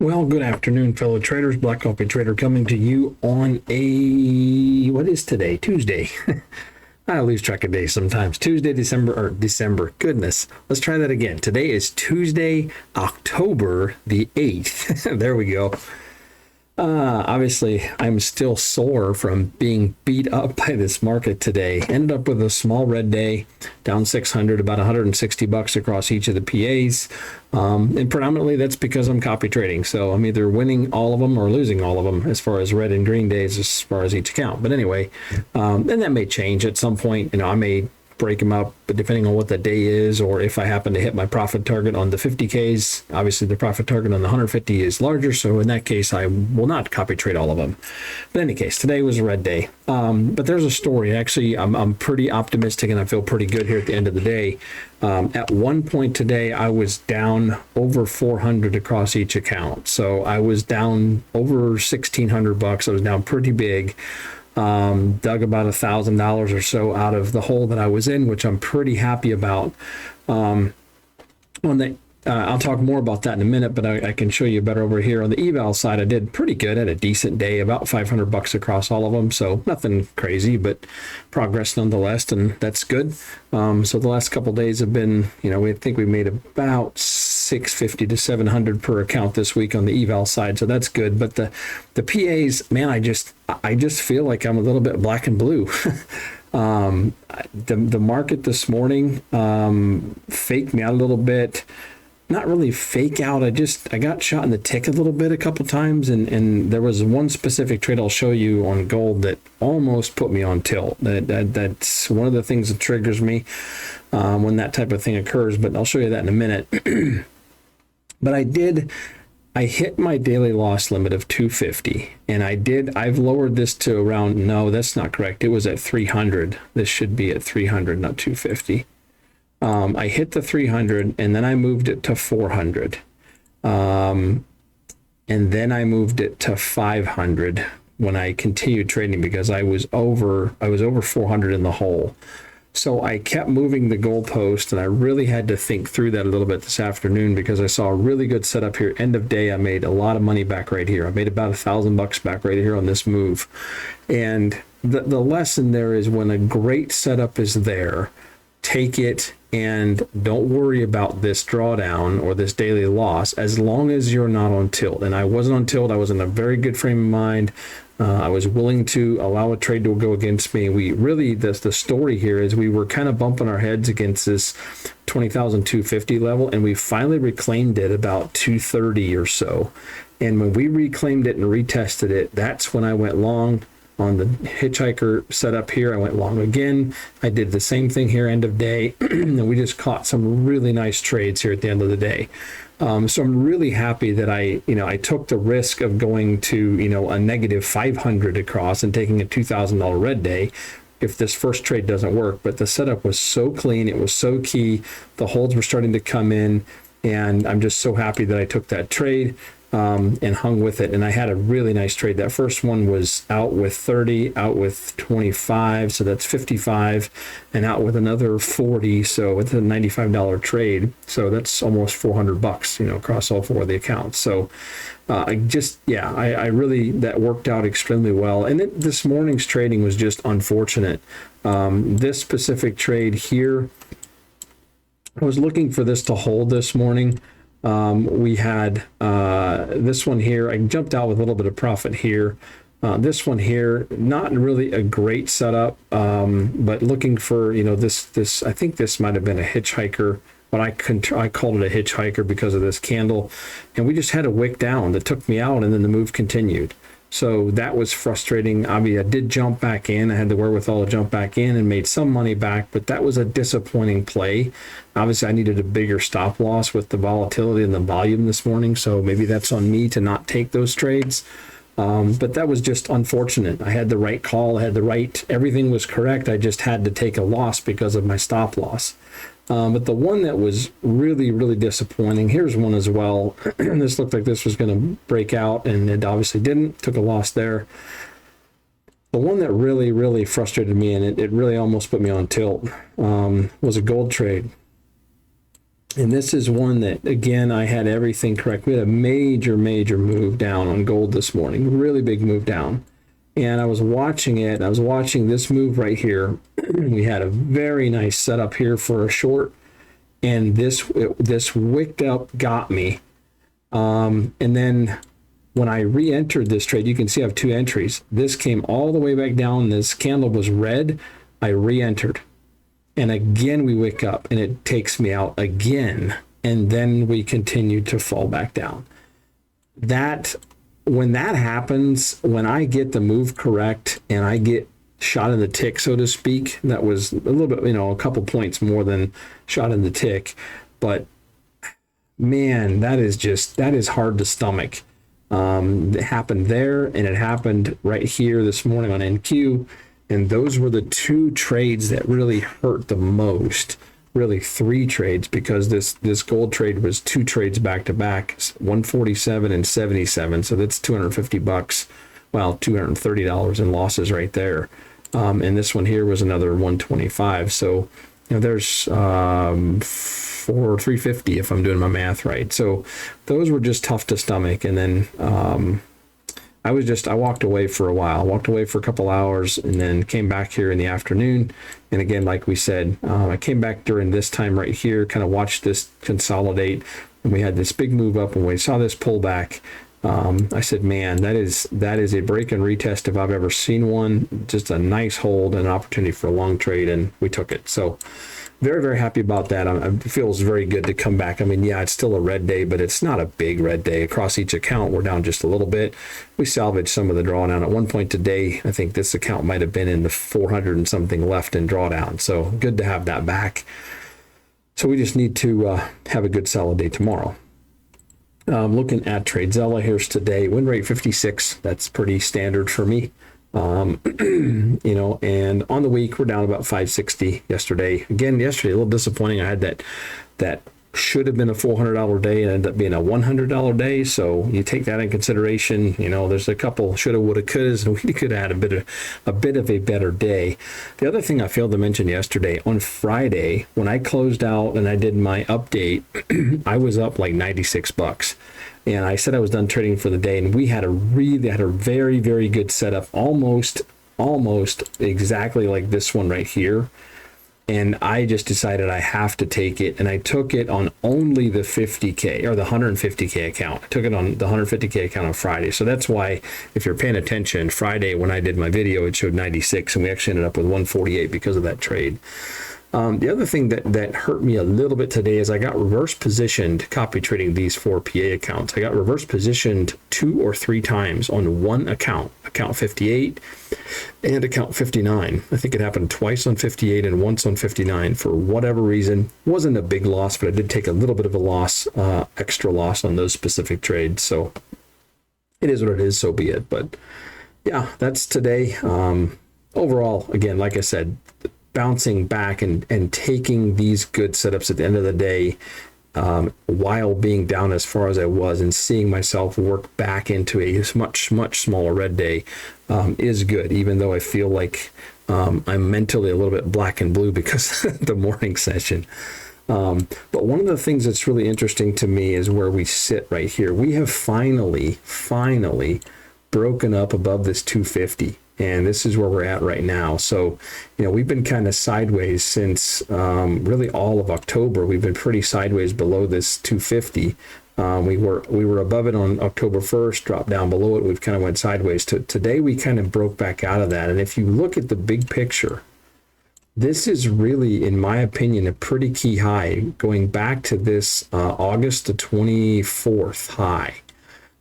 Well, good afternoon, fellow traders. Black Coffee Trader coming to you on what is today? Tuesday. I lose track of days sometimes. Tuesday, December. Goodness. Let's try that again. Today is Tuesday, October the 8th. There we go. Obviously, I'm still sore from being beat up by this market today. Ended up with a small red day, down 600, about $160 across each of the PAs. And predominantly that's because I'm copy trading. So I'm either winning all of them or losing all of them as far as red and green days as far as each account. But anyway, and that may change at some point. I may break them up, but depending on what the day is, or if I happen to hit my profit target on the 50Ks, obviously the profit target on the 150 is larger. So in that case, I will not copy trade all of them. But in any case, today was a red day. But there's a story. Actually, I'm pretty optimistic and I feel pretty good here at the end of the day. At one point today, I was down over 400 across each account. So I was down over $1,600. I was down pretty big. Dug about $1,000 or so out of the hole that I was in, which I'm pretty happy about. I'll talk more about that in a minute, but I can show you better over here. On the eval side, I did pretty good. Had a decent day, about $500 across all of them. So nothing crazy, but progress nonetheless, and that's good. So the last couple of days have been, we think we made about 650 to 700 per account this week on the eval side. So that's good. But the PAs, man, I just feel like I'm a little bit black and blue. The market this morning faked me out a little bit. Not really fake out. I got shot in the tick a little bit a couple times, and there was one specific trade I'll show you on gold that almost put me on tilt. That's one of the things that triggers me when that type of thing occurs, but I'll show you that in a minute. But I hit my daily loss limit of 250, and I've lowered this to around, no, that's not correct. It was at 300. This should be at 300, not 250. I hit the 300 and then I moved it to 400. And then I moved it to 500 when I continued trading because I was over 400 in the hole. So I kept moving the goalpost, and I really had to think through that a little bit this afternoon because I saw a really good setup here. End of day, I made a lot of money back right here. I made about $1,000 back right here on this move. And the lesson there is when a great setup is there, take it and don't worry about this drawdown or this daily loss as long as you're not on tilt. And I wasn't on tilt. I was in a very good frame of mind. I was willing to allow a trade to go against me. We really, the story here is we were kind of bumping our heads against this 20,250 level, and we finally reclaimed it about 230 or so. And when we reclaimed it and retested it, that's when I went long. On the hitchhiker setup here, I went long again. I did the same thing here end of day, and we just caught some really nice trades here at the end of the day. So I'm really happy that I took the risk of going to, a negative 500 across and taking a $2,000 red day if this first trade doesn't work. But the setup was so clean. It was so key. The holds were starting to come in, and I'm just so happy that I took that trade. And hung with it. And I had a really nice trade. That first one was out with 30, out with 25, so that's 55, and out with another 40, so it's a $95 trade. So that's almost $400, across all four of the accounts. So I really, that worked out extremely well. And this morning's trading was just unfortunate. This specific trade here, I was looking for this to hold this morning. We had this one here. I jumped out with a little bit of profit here. This one here, not really a great setup, but looking for, this, I think this might have been a hitchhiker, but I called it a hitchhiker because of this candle. And we just had a wick down that took me out, and then the move continued. So that was frustrating. I did jump back in. I had the wherewithal to jump back in and made some money back, but that was a disappointing play. Obviously, I needed a bigger stop loss with the volatility and the volume this morning, so maybe that's on me to not take those trades. But that was just unfortunate. I had the right call. Everything was correct. I just had to take a loss because of my stop loss. But the one that was really, really disappointing, here's one as well. This looked like this was going to break out, and it obviously didn't. Took a loss there. The one that really, really frustrated me, and it really almost put me on tilt, was a gold trade. And this is one that, again, I had everything correct. We had a major move down on gold this morning, really big move down. And I was watching it. I was watching this move right here. We had a very nice setup here for a short, and this wicked up got me. And then when I re-entered this trade, you can see I have two entries. This came all the way back down. This candle was red. I re-entered. And again, we wick up and it takes me out again. And then we continue to fall back down. When that happens, when I get the move correct and I get shot in the tick, so to speak, that was a little bit, a couple points more than shot in the tick. But man, that is hard to stomach. It happened there and it happened right here this morning on NQ. And those were the two trades that really hurt the most. Really three trades, because this gold trade was two trades back to back, 147 and 77. So that's $250. Well, $230 in losses right there. And this one here was another 125. So there's 350 if I'm doing my math right. So those were just tough to stomach. And then I walked away for a while. I walked away for a couple hours and then came back here in the afternoon. And again, like we said, I came back during this time right here, kind of watched this consolidate, and we had this big move up. And when we saw this pullback, I said, man, that is a break and retest if I've ever seen one. Just a nice hold and an opportunity for a long trade, and we took it. So very, very happy about that. It feels very good to come back. I mean, yeah, it's still a red day, but it's not a big red day. Across each account, we're down just a little bit. We salvaged some of the drawdown. At one point today, I think this account might have been in the 400 and something left in drawdown. So good to have that back. So we just need to have a good solid day tomorrow. Looking at TradeZella, here's today. Win rate 56. That's pretty standard for me. And on the week, we're down about 560 yesterday. Again, yesterday, a little disappointing. I had that should have been a $400 day and ended up being a $100 day. So you take that in consideration. There's a couple shoulda, woulda, couldas, and we could have had a bit of a better day. The other thing I failed to mention yesterday, on Friday, when I closed out and I did my update, I was up like $96. And I said I was done trading for the day, and we had a very, very good setup, almost exactly like this one right here. And I just decided I have to take it, and I took it on only the 50K or the 150K account. I took it on the 150K account on Friday. So that's why, if you're paying attention, Friday when I did my video, it showed 96, and we actually ended up with 148 because of that trade. The other thing that hurt me a little bit today is I got reverse positioned copy trading these 4 PA accounts. I got reverse positioned 2 or 3 times on one account 58 and account 59. I think it happened twice on 58 and once on 59 for whatever reason. Wasn't a big loss, but I did take a little bit of a loss, extra loss on those specific trades. So it is what it is, so be it. But yeah, that's today. Overall, again, like I said, bouncing back and taking these good setups at the end of the day, while being down as far as I was and seeing myself work back into a much smaller red day, is good, even though I feel like I'm mentally a little bit black and blue because of the morning session. But one of the things that's really interesting to me is where we sit right here. We have finally broken up above this 250. And this is where we're at right now. So, we've been kind of sideways since really all of October. We've been pretty sideways below this 250. We were above it on October 1st, dropped down below it. We've kind of went sideways. Today, we kind of broke back out of that. And if you look at the big picture, this is really, in my opinion, a pretty key high going back to this August the 24th high.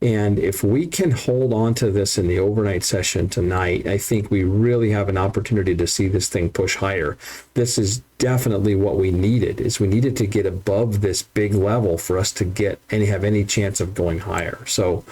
And if we can hold on to this in the overnight session tonight, I think we really have an opportunity to see this thing push higher. This is definitely what we needed, is we needed to get above this big level for us to get have any chance of going higher. So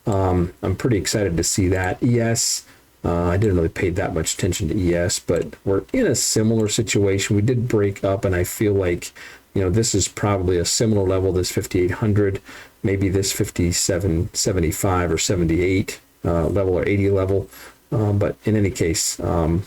I'm pretty excited to see that. ES, I didn't really pay that much attention to ES, but we're in a similar situation. We did break up, and I feel like, this is probably a similar level, this 5,800. Maybe this 57.75 or 78 level or 80 level. But in any case, then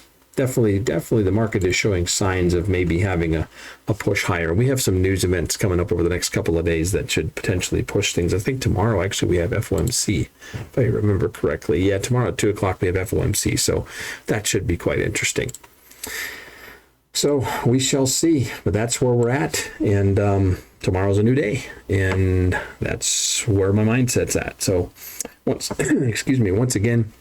definitely the market is showing signs of maybe having a push higher. We have some news events coming up over the next couple of days that should potentially push things. I think tomorrow actually we have FOMC, if I remember correctly. Yeah, tomorrow at 2 o'clock we have FOMC, so that should be quite interesting. So we shall see, but that's where we're at, and tomorrow's a new day, and that's where my mindset's at. So once again,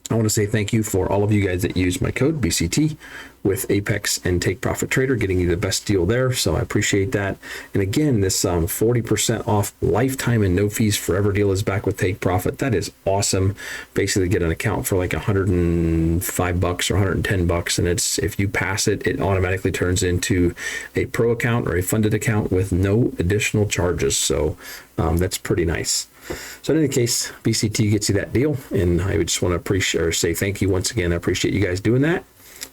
I want to say thank you for all of you guys that use my code BCT with Apex and Take Profit Trader, getting you the best deal there. So I appreciate that. And again, this 40% off lifetime and no fees forever deal is back with Take Profit. That is awesome. Basically get an account for like $105 or $110. And it's, if you pass it, it automatically turns into a pro account or a funded account with no additional charges. So that's pretty nice. So in any case, BCT gets you that deal, and I would just want to appreciate or say thank you once again. I appreciate you guys doing that.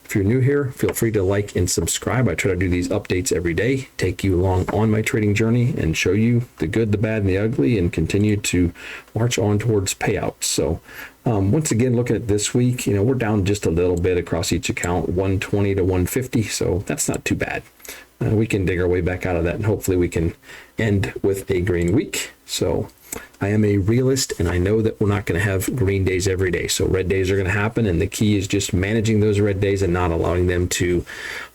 If you're new here, feel free to like and subscribe. I try to do these updates every day, take you along on my trading journey and show you the good, the bad, and the ugly, and continue to march on towards payouts. So once again, looking at this week, we're down just a little bit across each account, 120 to 150. So that's not too bad. We can dig our way back out of that, and hopefully we can end with a green week. So I am a realist, and I know that we're not going to have green days every day. So red days are going to happen, and the key is just managing those red days and not allowing them to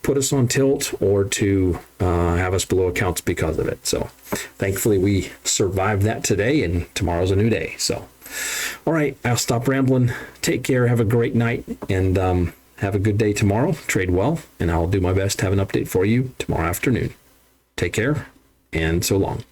put us on tilt or to have us below accounts because of it. So thankfully we survived that today, and tomorrow's a new day. So, all right, I'll stop rambling. Take care. Have a great night, and have a good day tomorrow. Trade well, and I'll do my best to have an update for you tomorrow afternoon. Take care, and so long.